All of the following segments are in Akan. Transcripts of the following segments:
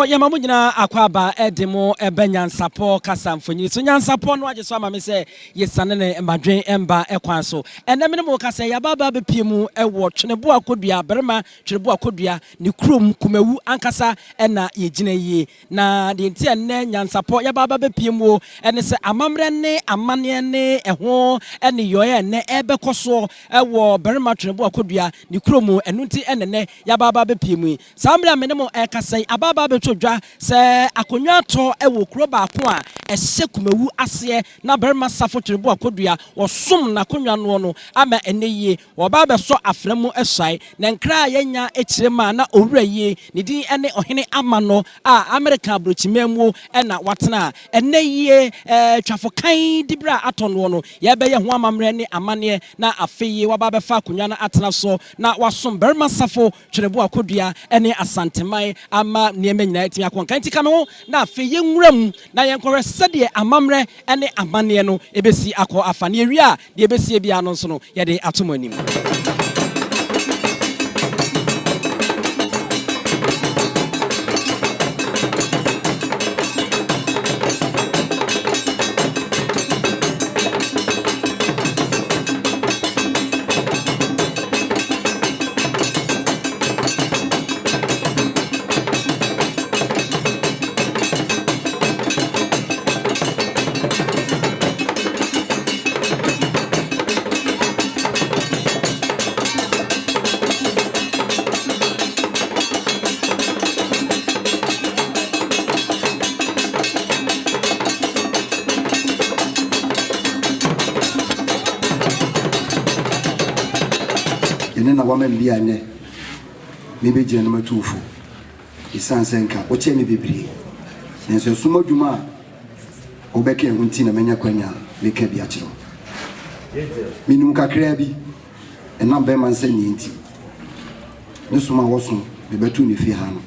Yo yamamujina akwaba edemo NYANSAPO kasamfonyi so NYANSAPO no age so ama me se yesanene mbadwen emba ekwan so ene me mo kasa ya baba bepiemu ewo Tweneboa Koduah Barima Tweneboa Koduah ni krom kumawu ankasa ena yegina yie na de ntia ne NYANSAPO ya baba bepiemu ene se amamre ne amane ne eho ene yoye ne ebekoso ewo Barima Tweneboa Koduah ni krom enu nti ene ne ya baba bepiemu samra me mo ekasa ababa betodwa se akonwa to ewo kuro ba ko a ehye kumawu ase na Barima safo Tweneboa Koduah osum na konwa no ama eneye wo ba be so aframu esai na nkra yenya echirema na owuraye ne din ene ohene amano a America brochimemu ena watena eneye Twafo kan dibra atono no ye be ye ho amamre ne amane na afeye wo ba be fa konwa na atena so na wasum Barima safo Tweneboa Koduah ene Asante mai ama nieme nyina etia konkan tika me na afeye nwuram na yenkore sede amamre ene amane no ebesi akọ afane ewia de ebesi bia no so no ye de atomanim na woman bia ne me be gye na matufo isansenka o che me bebre nso suma dwuma obeke hunti na menya kwanya meka bia kiro minum kakra bi na be man se ni nti ne suma woso me betu ne fi ha no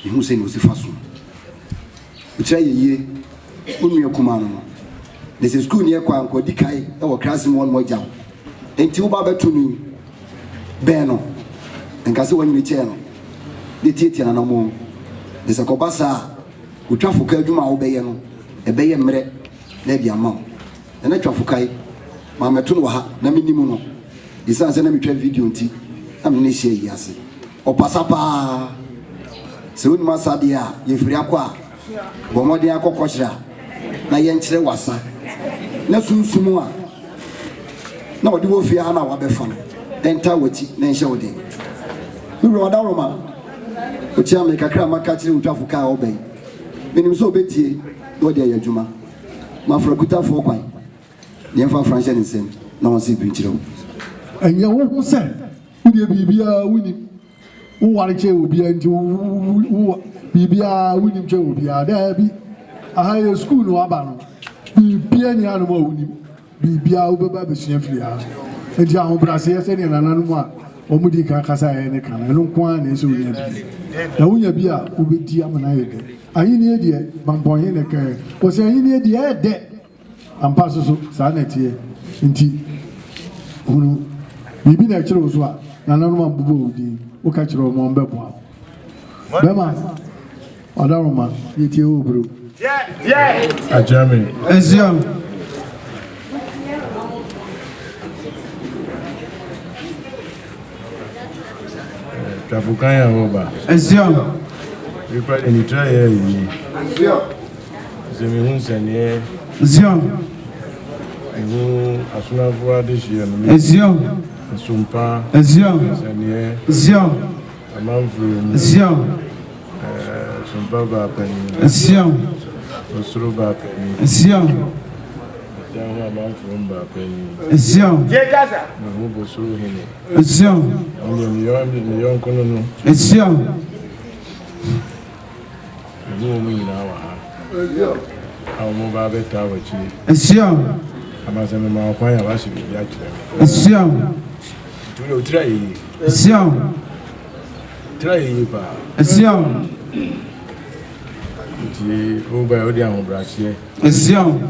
ihu se no sifa so o che yeye unu yakuma no ne se school ne kwa anko dikai e wo class mo mo jam enti wo ba betu ni Beno, and Casso when you tell the Titian no more. There's a cobasa who Twafo Kajuma obeyano, a bay and mre, maybe a mom. And I Twafukai, Mamma Tunoha, Naminimuno. The son's enemy trade video tea. I'm Nisha Yassi. O Passapa Soon Masadia, Yefriaqua, Bomodia Cococha, Nayantre Wassa. Nasun Sumua. No, do Fiana Wabefon. Enter with Nenshaudi. We were down Roma. Which I make a cram catching Trafuka obey. Meaning so betty, go there, Juma. Mafrakuta for quite. The infant French and send no one see Pinchero. And you won't say, would you be a winning? Who want to will be into be a winning Joe will be a there be a higher school no abano. Be any animal winning. Be a over by the same Ejao Brasia said in Ananua, Omudi Kakasa and Kan, and Unquan is who you be. Now, we be a Ubidiamanaide. I need the Bamboyne care. Was I need the air dead and passes sanity in tea. Unu, we be natural as well. Nanama Budi, who catch your Mombebo. Bema, Adaroma, ETO Brew. Yeah, a German. As young. Trafukanya oba. Ezio. We quite any try here. Ezio. Zemi hunsenye. Ezio. Ewu asuna vuwa this year. Ezio. Sumpa. Ezio. Senye. Ezio. Amamfu. Ezio. Sumpa ba peni. Ezio. Osuru ba peni. Ezio. Jamu amamfu ba peni. Ezio. Jegaza. Mubo suru hini. Ezio. Million kono. Ezio. No me now. Ezio. Awu ba beta wachi. Ezio. Amaseme ma kwa ya washi bi ya kire. Ezio. Tulo try. Ezio. Try ba. Ezio. Ti o ba odi ahun brachie. Ezio.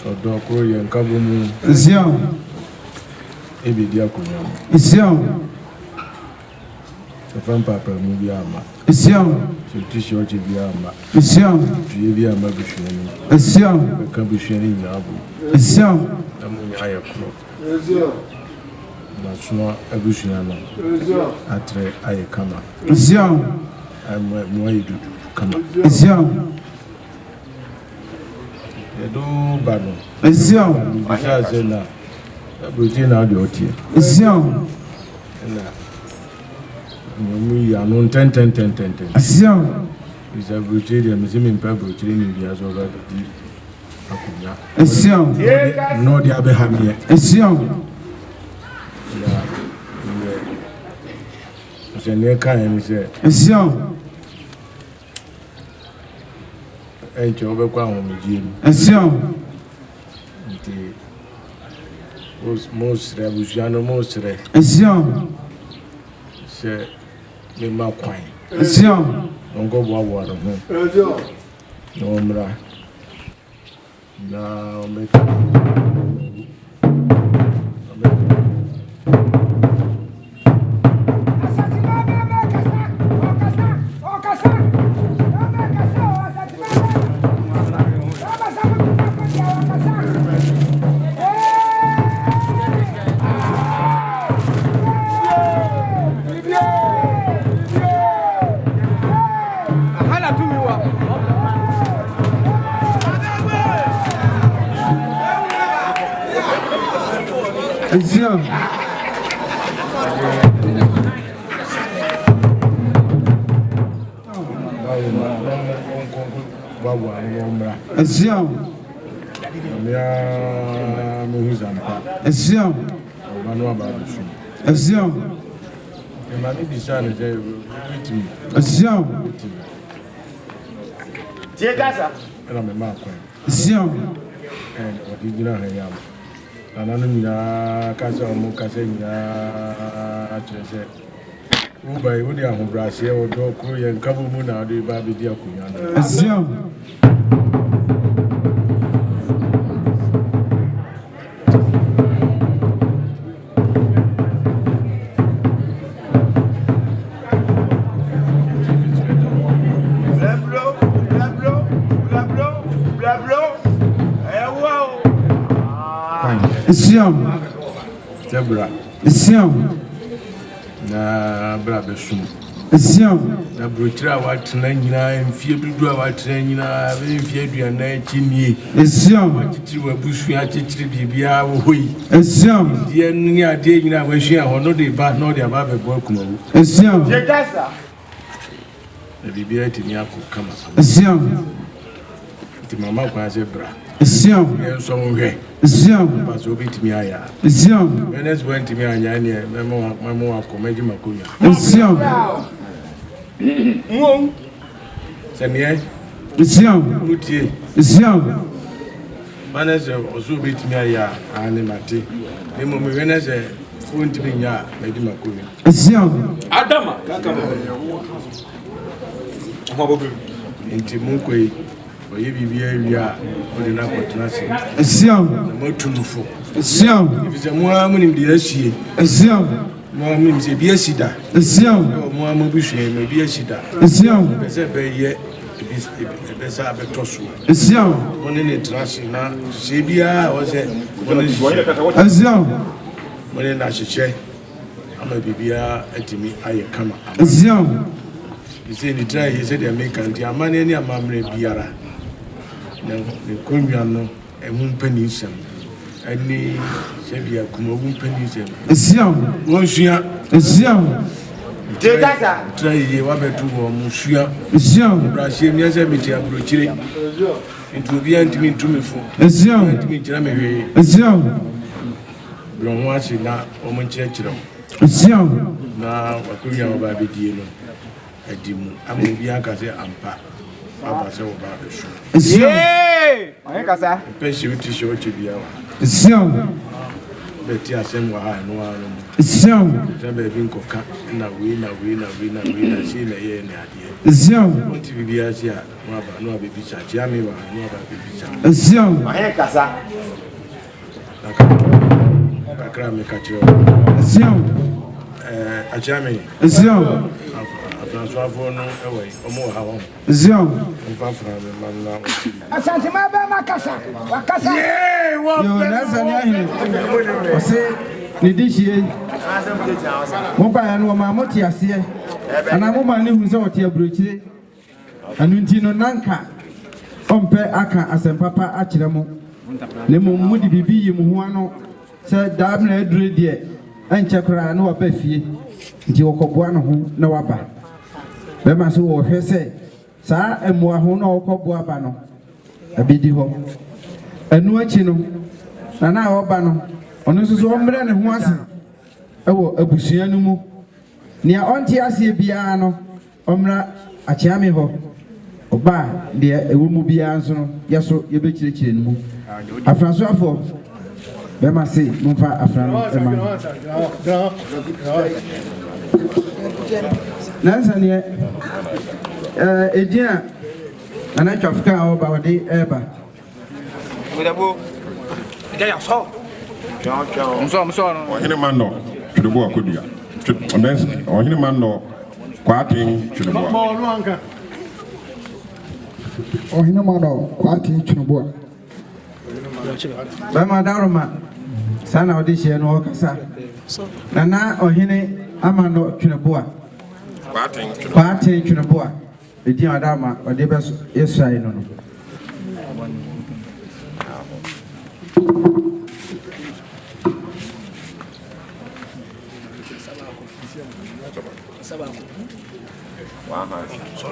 Odo kuro ye nkabo mu. Ezio. Ebi dia kunya. Ezio. Efan papa mu bi ama. Siam. T-shirt Biama. Siam. Biama Bushani. Siam. Kabushani Nabu. Siam. Higher crop. National Abushana. Atre Ayakama. Siam. I'm Moidu Kama. Siam. Edo Bano. Siam. Zena. Brutina Diotia. Siam. We are non 10. Siam. Is a Brutina, Mizzim Pabrutin in the Azoga. Siam. No, the Abehamia. Siam. Zeneka and said, Siam. And Joba Jim. Siam. Most Revolution, most Red. Siam. Say, the Malquine. Siam. Don't go water. No, Mra. Now, make Siam. Siam. Siam. Siam. Siam. Siam. And what did you know? Ananumina Casa Mocasina Ubai, would you have Brasia or Doku and Kabumuna, the Babi Diakuna? Siam. Siam. Debra. Siam. Na Brabesum. Siam. Na Brutra, what Nina and Fear Budua, what Nina, very fear you and 19 Siam. You were Bushia, Bia, we. Siam. The Nia Dana, when she are not the bad, nor the above a broken. Siam. The Bibia Tiniaku come. Siam. The Mamma was a bra. Siam. Yes, okay. Siam. But so bit me. Siam. When it's went to me, I know my mom, Comedy Macuya. Siam. Send me, Siam. Mutie, Siam. manager also bit me. And Mati. The moment when I say, phone to me, Lady Macuya. Siam. Adama. Into Munque, or you be here, or the Napotanasi. Siam. More tuneful. Siam. If it's a woman in the SCA, Siam. Mamma is a Biasida. Siam. Mamma Bush, maybe a Sida. Siam. Yet, it is a betosu. Siam. One in it, Rasina, Sabia was it. Siam. When I should say, I'm a Bibia at me, I come. Siam. He said, he tried, he said, they make a man any mamre biara. Now, the Kumiano, and one penny some. And the Sabia Kumawumanhene. Siam. Once you Siam. try you have to Monsieur. Siam. Brashim, yes, I meet you, Bruchiri. It will be anti me to me for Siam. me, Jamie. Siam. Bronwashi na Omanchero. Siam. Now, what could you have a deal? A dim, I may be a case ampa. Papa said about the show. Siam. Pension to show to be our Siam. Betty Assembly. No one. Siam. Never been coca, and a winner, see the year in the idea. Siam. Want to be as here, no baby chat, Jamie, no baby chat. Siam. Kakra me catch you. Siam. A Jamie, Siam. a Twafo no away omo ha ho Zion Asante mabema kasa wakasa yo nasa nyahine ose ne dishie mo ba no ma mo ti ase ana mo ma ne hu se wote aburochire anu nti no nanka ompe aka asempapa akire mo ne mo mudi bibi yi mo ho ano se dam na adure de enche kra na waba fie nti wokoboa no ho na waba be ma so wo hwese saa emua ho na wokoboa ba no abidi ho anu achi no na woba no ono so omre ne ho ase ewo abusua no mu nia onti ase bia no omra achiame ho oba de ewo mu bia nso no yeso yebekirekire no mu afranso afo be ma se mumfa afrano ema nansa ne edina ana Twafo oba wode eba Wedabo gaya so Mso no ohine man no Tweneboa Koduah condense ohine man no kwatin Tweneboa ohine man no kwatin Tweneboa ba ma daroma sana wode hye no kasa na ohine ama no Tweneboa kwatin Tweneboa edi adama wode be Israel no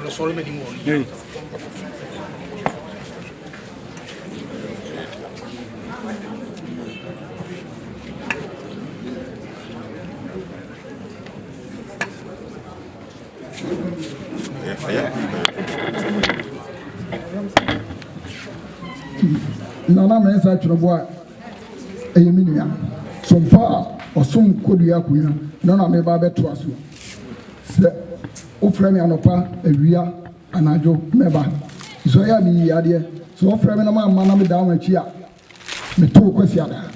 solo me dimo yeah nana mensa Tweneboa eyeminia sompa osom Koduah kuya nana me ba beto aso se ofrɛ me anopa awia anajo meba so ya mi yade so ofrɛ me na ma na me da ma chi a me to kwasi ada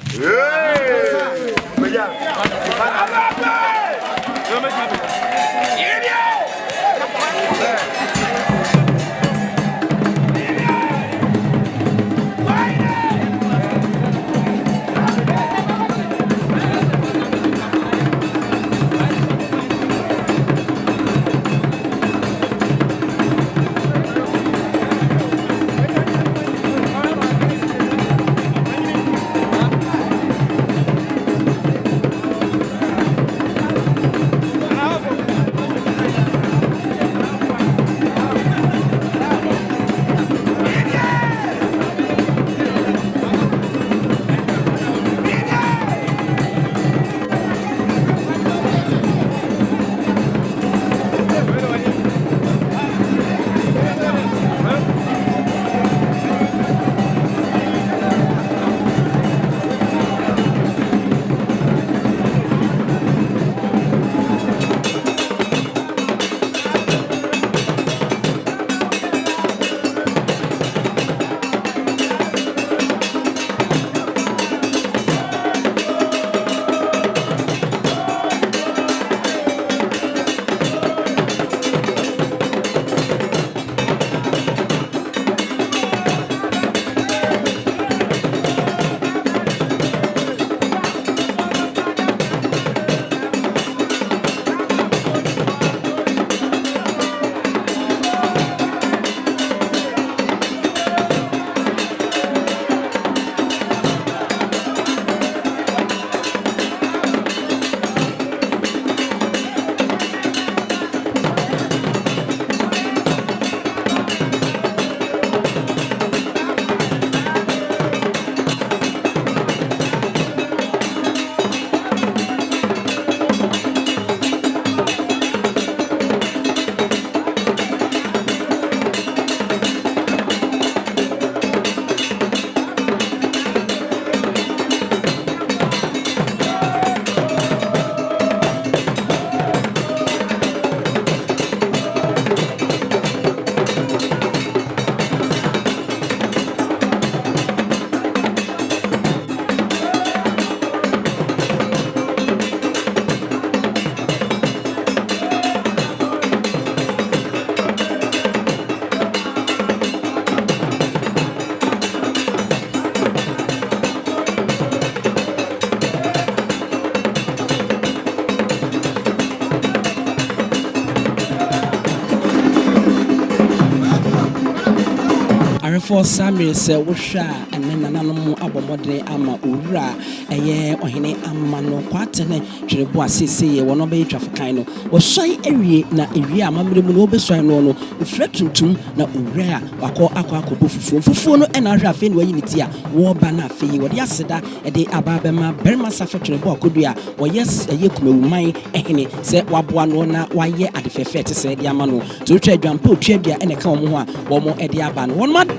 for Sammy say Wusha and then Nanamu Abomodre Ama Ura Aye Ohine Amano Quatene Tweneboa Sisi one of the Trafficano or Shy Area na Area Mamma Beswano Fletum na Ura Wako Aqua Fufu no and Arafin Wayinitia War Bana Fee what Yasida a day Ababema Barima Sarfo Tweneboa Koduah or yes a Kumawumanhene ehene say Wabuano na waye at the fair to say the Amano to trade and put trade and a come one more at the Aban one month.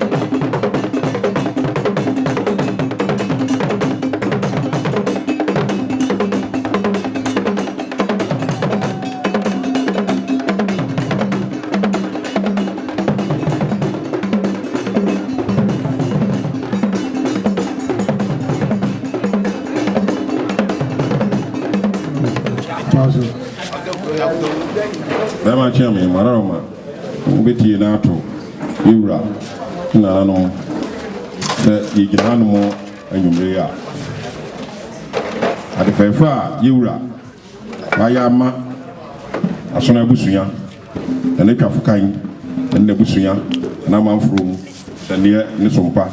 Bema chami marama ubeti nato Yura na no se yigiranu mo anyumre ya adefefa Yura ayama asona busunya ene twafukan ene busunya na manfuru ene ne sompa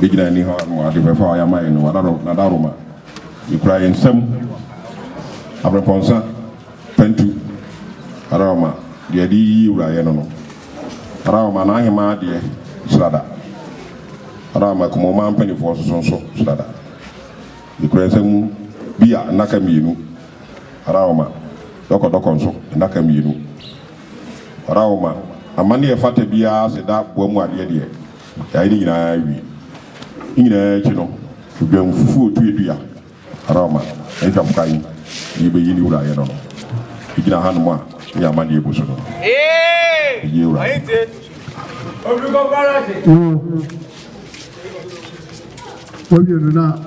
bigina ni ha mo adefefa ayama ene wadaro na daroma ikura ensem abreponsa pentu arama dia di Yura ya no arama na ahima de srada arama kuma ma mpani fo so srada ikura ensem bia naka mienu arama doko nso naka mienu arama amani e fata bia se da boamu ade de ya ni nyina wi nyina chi no dwam fufu otuedua arama enka mkai yibe yini wura ye no igina hanu a ya amani ebuso no Yura Obrigo barate Obi na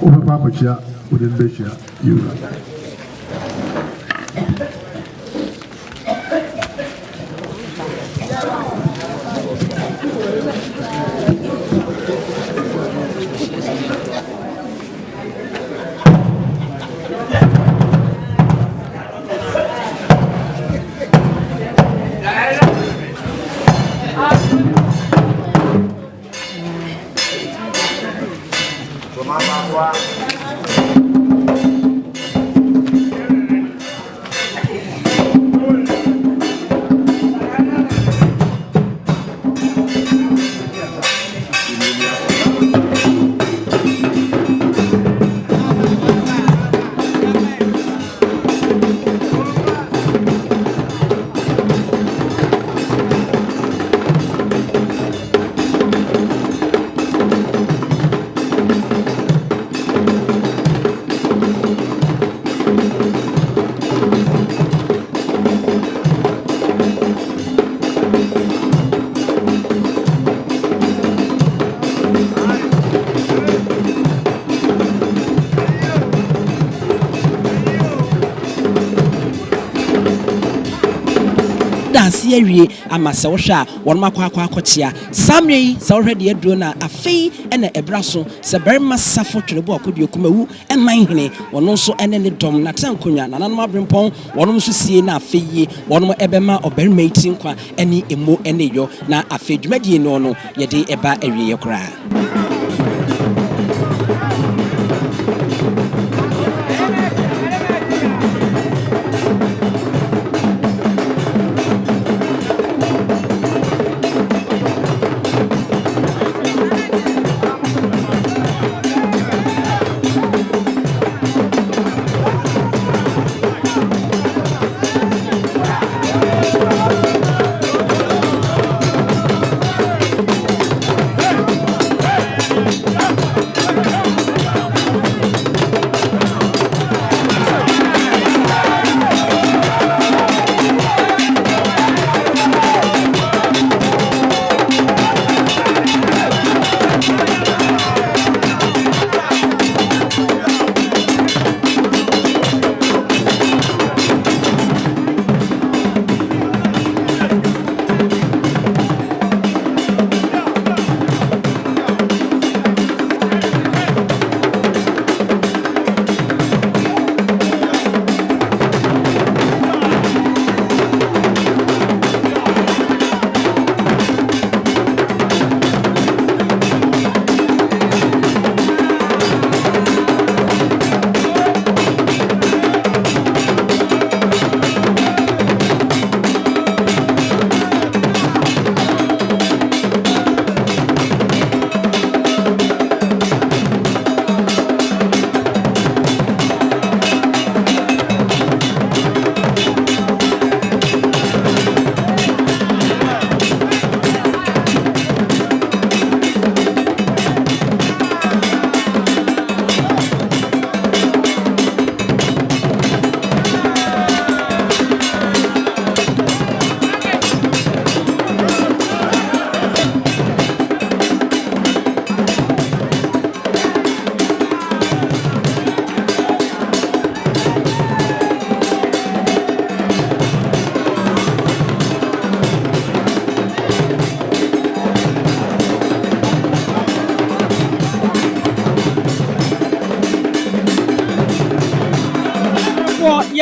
Oba Pacha within Besha Yura. Awie ama se wo hwa won makwa akochia samre se wo hwede aduro na afei ena ebraso se Barima Sarfo Tweneboa Koduah kumawu enmanhene wono nso ene ne dom na tankonwa na nanom abrempon wono nso sie na afei wono ebema obarima itinkwa ene emo ene yo na afei dwumadie no no ye de eba awie yekra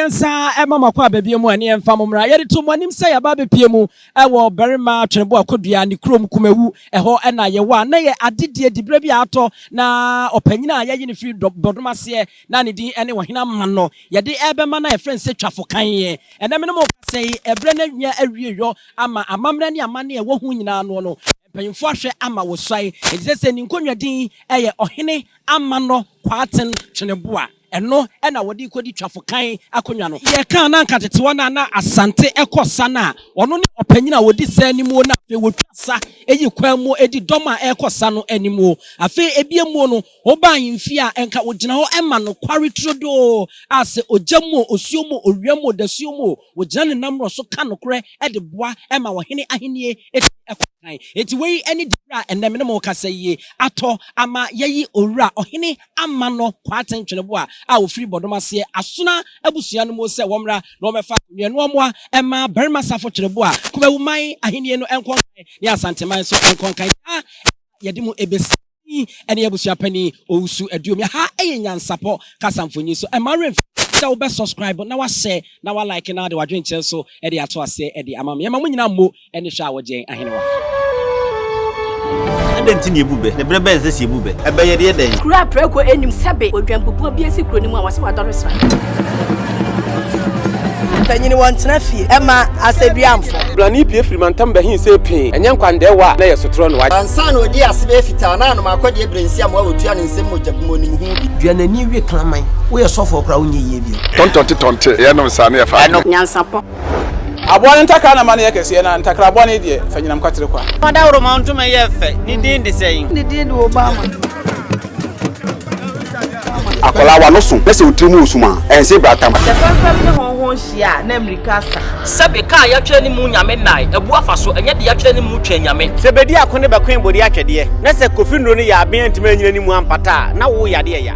yensa ema makwa bebie mu ani emfa momra yede to monim se ya ba bepie mu ewo Barima Tweneboa Koduah ni krom Kumawu eho na ye wa na ye adedie dibra bi ato na opanyina ya yini fi bodomase na ne din ene wahena manno yede ebema na ye friend se Twafo kan ye ene me no mo say ebre na nwa awieyɔ ama amamra ne amane e wo hu nyina no panyimfo ahwe ama wo swai ejise ni nkonwadin eye ohene amano kwaten Tweneboa eno na wodi kodi Twafo kan akonwa no ye kan na nkatetewa na Asante ekosa na ono ne opanyina wodi sa animu na afi wotwasa eyi kwan mu edi doma ekosa no animu afi ebiemu no oba yimfi a enka wogina ho ema no kware trodo ase ojamu osuomu owiamu dasuomu wogina ne namro so kanokre ede boa ema wohene ahenie eti wei any dibra enem ne mo kasa yie ato ama yayi owura ohene amano kwaten Tweneboa a ofiri bodomase asona abusua no mo se womra na omefa nuanu omoa ema Barima Sarfo Tweneboa Kumawumanhene ahenie no enkonkan ya Asante man so enkonkan yedi mu ebesi ene abusua pani owusu aduom ya ha NYANSAPO kasamfonyi so emare so be subscribe na wa share na wa like na de wadwen che so e de ato ase e de amam yema munyina mo ene hwa wogen ahenewa Adenti ni ebube ne brebe nse si ebube ebe ye de den kura preko enim sebe odwampopo bi esi kuro ni mu a wase wadore sra tanyini wontena fie ema aseduamfo blani pie frimantam behin se pin enye nkwande wa na yesotro no wa ansa na odi asebe fita na no makodi ebrensi am wa otua ne nsem mojabumo nim hu duanani wie klaman wo ye sofo kra wonye ye bi tontonte ye no sa na ye fa NYANSAPO abone ntaka na mane ye kese na ntakra abone de fanyinam kwatere kwa mada woro ma ntuma ye fe ni din de sein ni din de Obama akola wa no so pese otrimu osuma ense bratam the first ne honhon hia na America sa sabe ka ya twa ni mu nyame nai ebu afa so enye de ya twa ni mu twa nyame sebedi akone bekwen bodi atwede na se kofi nro ni ya aben ntima nyina ni mu ampata na wo yade ya